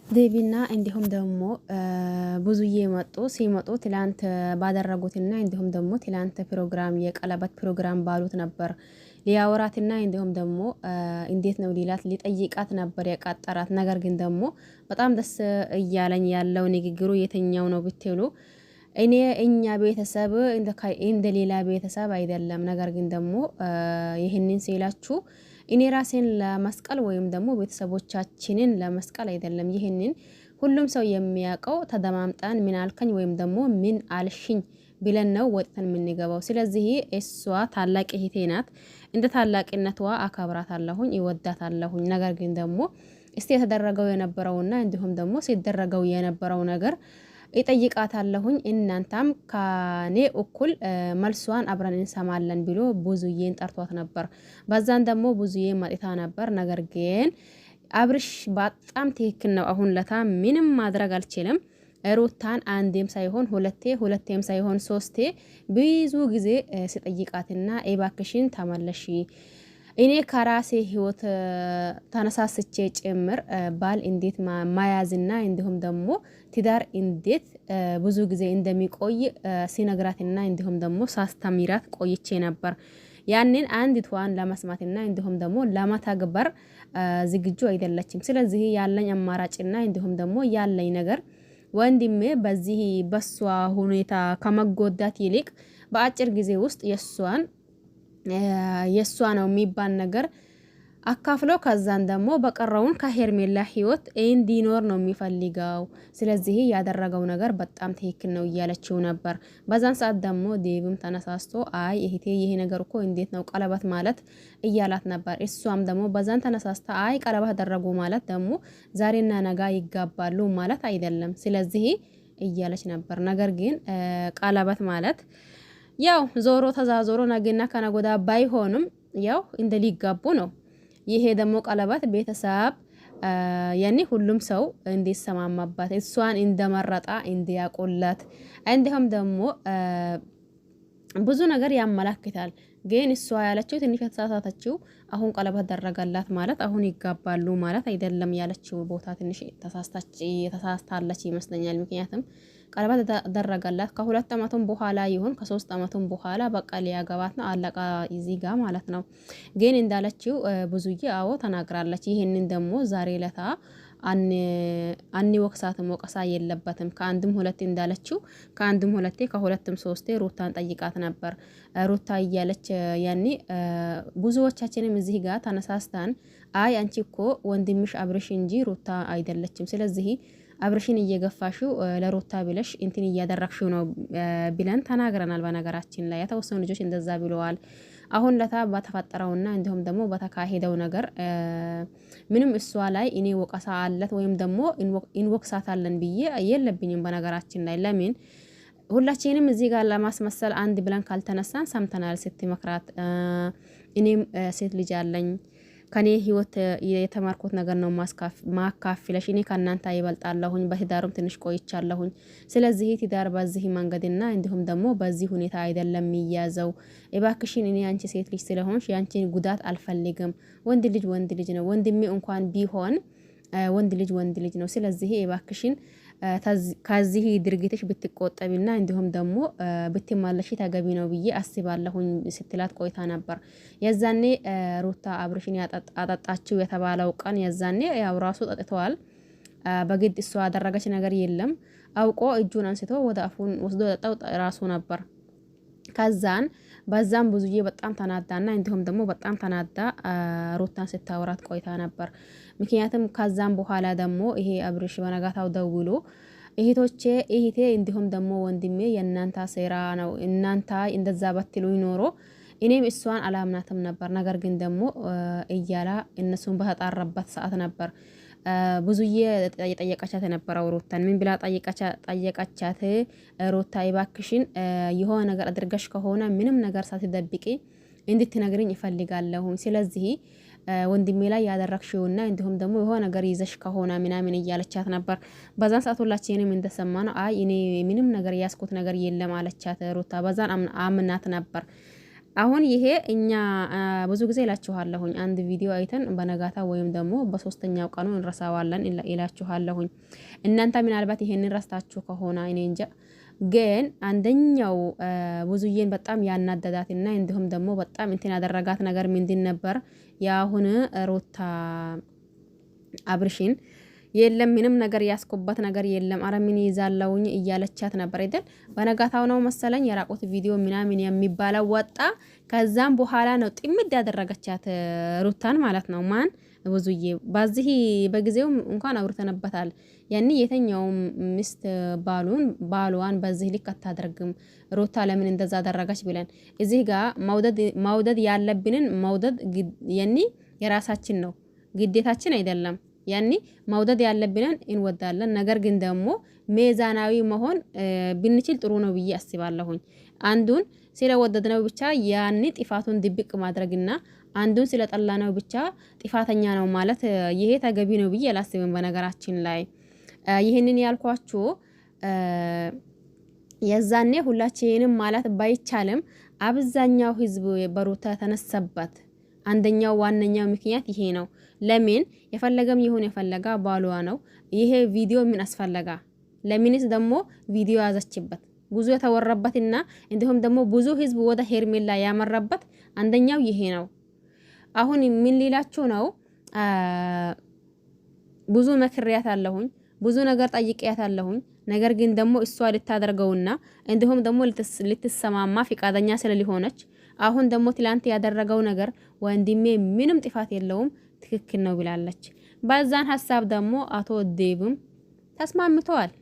ዴቪና እንዲሁም ደግሞ ብዙዬ ሲመጡ ትላንት ባደረጉትና እንዲሁም ደግሞ ትላንት ፕሮግራም የቀለበት ፕሮግራም ባሉት ነበር ሊያወራትና እንዲሁም ደግሞ እንዴት ነው ሊላት ሊጠይቃት ነበር የቃጠራት። ነገር ግን ደግሞ በጣም ደስ እያለኝ ያለው ንግግሩ የትኛው ነው ብትሉ እኛ ቤተሰብ እንደ ሌላ ቤተሰብ አይደለም። ነገር ግን ደግሞ ይህንን ሲላችሁ እኔ ራሴን ለመስቀል ወይም ደግሞ ቤተሰቦቻችንን ለመስቀል አይደለም። ይህንን ሁሉም ሰው የሚያውቀው ተደማምጣን ምን አልከኝ ወይም ደግሞ ምን አልሽኝ ብለን ነው ወጥተን የምንገባው። ስለዚህ እሷ ታላቅ እህቴ ናት። እንደ ታላቅነቷ አከብራታለሁኝ፣ ይወዳታለሁኝ። ነገር ግን ደግሞ እስቲ የተደረገው የነበረውና እንዲሁም ደግሞ ሲደረገው የነበረው ነገር ይጠይቃታለሁኝ። እናንተም ከኔ እኩል መልሷን አብረን እንሰማለን ብሎ ብዙዬን ጠርቷት ነበር። በዛን ደግሞ ብዙዬ መጥታ ነበር። ነገር ግን አብርሽ በጣም ትክክል ነው። አሁን ለታ ምንም ማድረግ አልችልም። ሩታን አንዴም ሳይሆን ሁለቴም ሳይሆን ሶስቴ ብዙ ጊዜ ሲጠይቃትና እባክሽን ተመለሺ እኔ ከራሴ ህይወት ተነሳስቼ ጭምር ባል እንዴት ማያዝና እንዲሁም ደግሞ ትዳር እንዴት ብዙ ጊዜ እንደሚቆይ ሲነግራትና እንዲሁም ደግሞ ሳስተምራት ቆይቼ ነበር። ያንን አንዲቷን ለመስማትና እንዲሁም ደግሞ ለመተግበር ዝግጁ አይደለችም። ስለዚህ ያለኝ አማራጭና እንዲሁም ደግሞ ያለኝ ነገር ወንድሜ በዚህ በሷ ሁኔታ ከመጎዳት ይልቅ በአጭር ጊዜ ውስጥ የሷ ነው የሚባል ነገር አካፍሎ ከዛን ደግሞ በቀረውን ከሄርሜላ ህይወት እንዲኖር ነው የሚፈልገው። ስለዚህ ያደረገው ነገር በጣም ትክክል ነው እያለችው ነበር። በዛን ሰዓት ደግሞ ዴቭም ተነሳስቶ አይ እህቴ ይሄ ነገር እኮ እንዴት ነው ቀለበት ማለት እያላት ነበር። እሷም ደግሞ በዛን ተነሳስታ አይ ቀለበት አደረጉ ማለት ደግሞ ዛሬና ነገ ይጋባሉ ማለት አይደለም። ስለዚህ እያለች ነበር። ነገር ግን ቀለበት ማለት ያው ዞሮ ተዛዞሮ ነገና ከነጎዳ ባይሆንም ያው እንደ ሊጋቡ ነው። ይሄ ደግሞ ቀለበት ቤተሰብ ያኔ ሁሉም ሰው እንዲሰማማባት እሷን እንደመረጣ እንዲያቆላት እንዲሁም ደግሞ ብዙ ነገር ያመላክታል። ግን እሷ ያለችው ትንሽ የተሳሳተችው አሁን ቀለበት ደረጋላት ማለት አሁን ይጋባሉ ማለት አይደለም። ያለችው ቦታ ትንሽ ተሳስታለች ይመስለኛል። ምክንያቱም ቀለበት ደረጋላት ከ2 አመቱም በኋላ ይሁን ከ3 አመቱም በኋላ በቃ ሊያገባት ነው አለቃ እዚህ ጋር ማለት ነው። ግን እንዳለችው ብዙዬ አዎ ተናግራለች። ይሄንን ደግሞ ዛሬ ለታ ወቅሳትም ወቀሳ የለበትም። ከአንድም ሁለቴ እንዳለችው ከአንድም ሁለቴ ከሁለትም ሶስቴ ሩታን ጠይቃት ነበር። ሩታ እያለች ያኔ ብዙዎቻችንም እዚህ ጋር ተነሳስተን አይ አንቺ እኮ ወንድምሽ አብርሽ እንጂ ሩታ አይደለችም። ስለዚህ አብርሽን እየገፋሽው ለሩታ ብለሽ እንትን እያደረግሽው ነው ብለን ተናግረናል። በነገራችን ላይ የተወሰኑ ልጆች እንደዛ ብለዋል። አሁን ለታ በተፈጠረውና እንዲሁም ደግሞ በተካሄደው ነገር ምንም እሷ ላይ እኔ ወቀሳ አለት ወይም ደግሞ እንወቅሳታለን ብዬ የለብኝም። በነገራችን ላይ ለምን ሁላችንም እዚህ ጋር ለማስመሰል አንድ ብለን ካልተነሳን ሰምተናል ስትመክራት እኔም ሴት ልጅ አለኝ ከኔ ህይወት የተማርኩት ነገር ነው ማካፍለሽ እኔ ከእናንተ ይበልጣለሁኝ በትዳሩም ትንሽ ቆይቻለሁኝ። ስለዚህ ትዳር በዚህ መንገድና እንዲሁም ደግሞ በዚህ ሁኔታ አይደለም የሚያዘው። እባክሽን እኔ አንቺ ሴት ልጅ ስለሆንሽ ያንቺን ጉዳት አልፈልግም። ወንድ ልጅ ነው። ወንድሜ እንኳን ቢሆን ወንድ ልጅ ነው። ስለዚህ እባክሽን ከዚህ ድርጊትሽ ብትቆጠቢና እንዲሁም ደግሞ ብትማለሽ ተገቢ ነው ብዬ አስባለሁኝ ስትላት ቆይታ ነበር። የዛኔ ሩታ አብርሽን አጠጣችው የተባለው ቀን የዛኔ ያው ራሱ ጠጥተዋል። በግድ እሷ ያደረገች ነገር የለም። አውቆ እጁን አንስቶ ወደ አፉን ወስዶ ጠጣው ራሱ ነበር። ከዛን በዛም ብዙዬ በጣም ተናዳና እንዲሁም ደግሞ በጣም ተናዳ ሩታን ስታወራት ቆይታ ነበር። ምክንያቱም ከዛም በኋላ ደግሞ ይሄ አብርሽ በነጋታው ደውሎ እህቴ እንዲሁም ደግሞ ወንድሜ የእናንተ ሴራ ነው እናንተ እንደዛ በትሉኝ ኖሮ እኔም እሷን አላምናትም ነበር። ነገር ግን ደግሞ እያላ እነሱን በተጣራበት ሰዓት ነበር ብዙዬ የጠየቀቻት የነበረው ሩታን ምን ብላ ጠየቀቻት? ሩታ ይባክሽን የሆነ ነገር አድርገሽ ከሆነ ምንም ነገር ሳትደብቂ እንድትነግሪኝ ይፈልጋለሁ። ስለዚህ ወንድሜ ላይ ያደረግሽውና እንዲሁም ደግሞ የሆነ ነገር ይዘሽ ከሆነ ምናምን እያለቻት ነበር። በዛን ሰዓት ሁላችንም እንደሰማነው አይ እኔ ምንም ነገር ያስኩት ነገር የለም አለቻት ሩታ። በዛን አምናት ነበር። አሁን ይሄ እኛ ብዙ ጊዜ እላችኋለሁኝ አንድ ቪዲዮ አይተን በነጋታ ወይም ደግሞ በሶስተኛው ቀኑ እንረሳዋለን እላችኋለሁኝ። እናንተ ምናልባት ይሄንን ረስታችሁ ከሆነ እኔ እንጃ። ግን አንደኛው ብዙዬን በጣም ያናደዳትና እንዲሁም ደግሞ በጣም እንትን ያደረጋት ነገር ምንድን ነበር? ያሁን ሩታ አብርሽን የለም ምንም ነገር ያስኩበት ነገር የለም፣ አረ ምን ይዛለውኝ እያለቻት ነበር አይደል? በነጋታው ነው መሰለኝ የራቁት ቪዲዮ ምናምን የሚባለው ወጣ። ከዛም በኋላ ነው ጥምድ ያደረገቻት ሩታን ማለት ነው። ማን ብዙዬ በዚህ በጊዜው እንኳን አውርተንበታል። ያኔ የተኛውም ሚስት ባሏን በዚህ ልክ አታደርግም ሩታ ለምን እንደዛ አደረገች ብለን እዚህ ጋር መውደድ ያለብንን መውደድ ያኔ የራሳችን ነው ግዴታችን አይደለም። ያኔ መውደድ ያለብንን እንወዳለን። ነገር ግን ደግሞ ሚዛናዊ መሆን ብንችል ጥሩ ነው ብዬ አስባለሁኝ። አንዱን ስለወደድነው ብቻ ያኔ ጥፋቱን ድብቅ ማድረግና አንዱን ስለጠላነው ብቻ ጥፋተኛ ነው ማለት ይሄ ተገቢ ነው ብዬ አላስብም። በነገራችን ላይ ይህንን ያልኳችሁ የዛኔ ሁላችንም ማለት ባይቻልም አብዛኛው ህዝብ በሩታ ተነሰበት። አንደኛው ዋነኛው ምክንያት ይሄ ነው። ለምን የፈለገም ይሁን የፈለጋ ባሏ ነው። ይሄ ቪዲዮ ምን አስፈለጋ? ለምንስ ደግሞ ቪዲዮ ያዘችበት? ብዙ የተወራበትና እንዲሁም ደግሞ ብዙ ህዝብ ወደ ሄርሜላ ያመራበት አንደኛው ይሄ ነው። አሁን ምን ሊላችሁ ነው? ብዙ መክሪያት አለሁኝ፣ ብዙ ነገር ጠይቂያት አለሁኝ። ነገር ግን ደግሞ እሷ ልታደርገውና እንዲሁም ደግሞ ልትሰማማ ፍቃደኛ ስለሊሆነች አሁን ደግሞ ትላንት ያደረገው ነገር ወንድሜ ምንም ጥፋት የለውም ትክክል ነው ብላለች። በዛን ሀሳብ ደግሞ አቶ ዴብም ተስማምተዋል።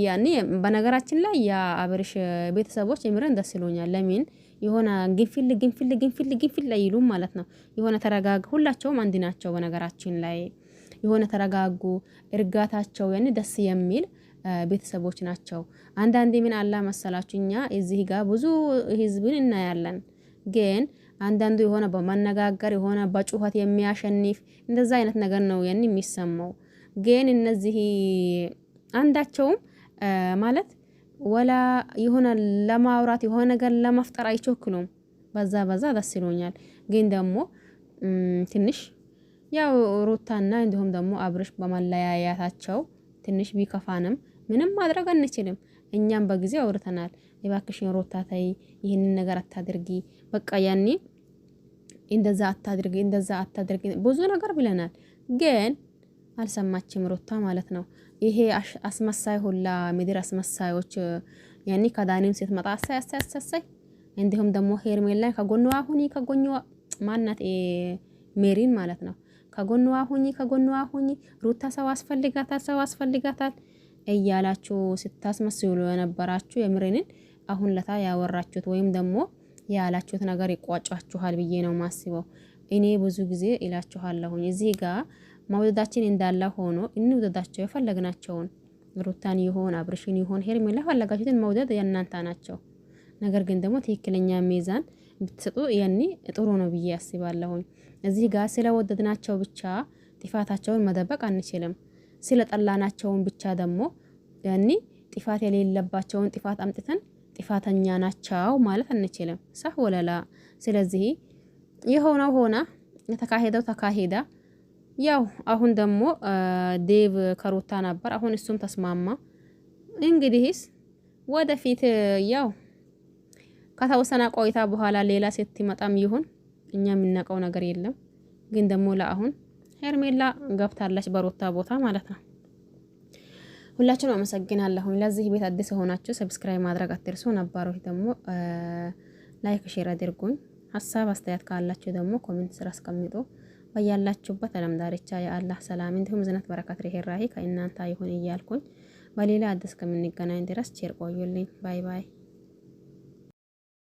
ያኔ በነገራችን ላይ የአብርሽ ቤተሰቦች የምረን ደስ ይሉኛል። ለምን የሆነ ግንፍል አይሉም ማለት ነው። የሆነ ተረጋግ፣ ሁላቸውም አንድ ናቸው። በነገራችን ላይ የሆነ ተረጋጉ፣ እርጋታቸው ያኔ ደስ የሚል ቤተሰቦች ናቸው። አንዳንዴ ምን አላ መሰላችሁ እኛ እዚህ ጋር ብዙ ህዝብን እናያለን። ግን አንዳንዱ የሆነ በመነጋገር የሆነ በጩኸት የሚያሸንፍ እንደዛ አይነት ነገር ነው ያኔ የሚሰማው። ግን እነዚህ አንዳቸውም ማለት ወላ የሆነ ለማውራት የሆነ ነገር ለመፍጠር አይቸኩሉም። በዛ ደስ ይሎኛል። ግን ደግሞ ትንሽ ያው ሩታና እንዲሁም ደግሞ አብርሽ በመለያያታቸው ትንሽ ቢከፋንም ምንም ማድረግ አንችልም። እኛም በጊዜው አውርተናል። እባክሽን ሩታ ተይ፣ ይህንን ነገር አታድርጊ፣ በቃ ያኔ እንደዛ አታድርጊ ብዙ ነገር ብለናል። ግን አልሰማችም ሩታ ማለት ነው። ይሄ አስመሳይ ሁላ ምድር አስመሳዮች ያኔ ከዳኒም ስትመጣ አሳይ እንዲሁም ደግሞ ሄርሜላ ከጎንዋ ሁኚ፣ ከጎንዋ ማናት ሜሪን ማለት ነው። ከጎንዋ ሁኚ ሩታ ሰው አስፈልጋታል እያላችሁ ስታስመስሉ የነበራችሁ የምሬንን አሁን ለታ ያወራችሁት ወይም ደግሞ ያላችሁት ነገር ይቋጫችኋል ብዬ ነው ማስበው። እኔ ብዙ ጊዜ እላችኋለሁኝ እዚህ ጋር መውደዳችን እንዳለ ሆኖ እንውደዳቸው የፈለግናቸውን ሩታን ይሆን አብርሽን ይሆን ሄርሜላ ፈለጋችሁትን መውደድ የእናንተ ናቸው። ነገር ግን ደግሞ ትክክለኛ ሚዛን ብትሰጡ ያኔ ጥሩ ነው ብዬ አስባለሁኝ። እዚህ ጋር ስለወደድናቸው ብቻ ጥፋታቸውን መደበቅ አንችልም። ስለጠላናቸውን ብቻ ደግሞ ያኔ ጥፋት የሌለባቸውን ጥፋት አምጥተን ጥፋተኛ ናቸው ማለት አንችልም። ሰህ ወለላ። ስለዚህ የሆነው ሆና የተካሄደው ተካሄዳ። ያው አሁን ደግሞ ዴቭ ከሩታ ነበር። አሁን እሱም ተስማማ። እንግዲህስ ወደፊት ያው ከተወሰነ ቆይታ በኋላ ሌላ ሴት ይመጣም ይሁን እኛ የምናውቀው ነገር የለም። ግን ደግሞ ለአሁን ሄርሜላ ገብታለች በሩታ ቦታ ማለት ነው። ሁላችሁም አመሰግናለሁ። ለዚህ ቤት አዲስ የሆናችሁ ሰብስክራይብ ማድረግ አትርሱ። ነባሮች ደግሞ ላይክ ሼር አድርጉኝ። ሀሳብ አስተያየት ካላችሁ ደግሞ ኮሜንት ስራ አስቀምጡ። በያላችሁበት ዓለም ዳርቻ የአላህ ሰላም እንዲሁም ዝነት በረከት ርህራሄ ከእናንተ ይሁን እያልኩኝ በሌላ አዲስ ከምንገናኝ ድረስ ቸር ቆዩልኝ። ባይ ባይ።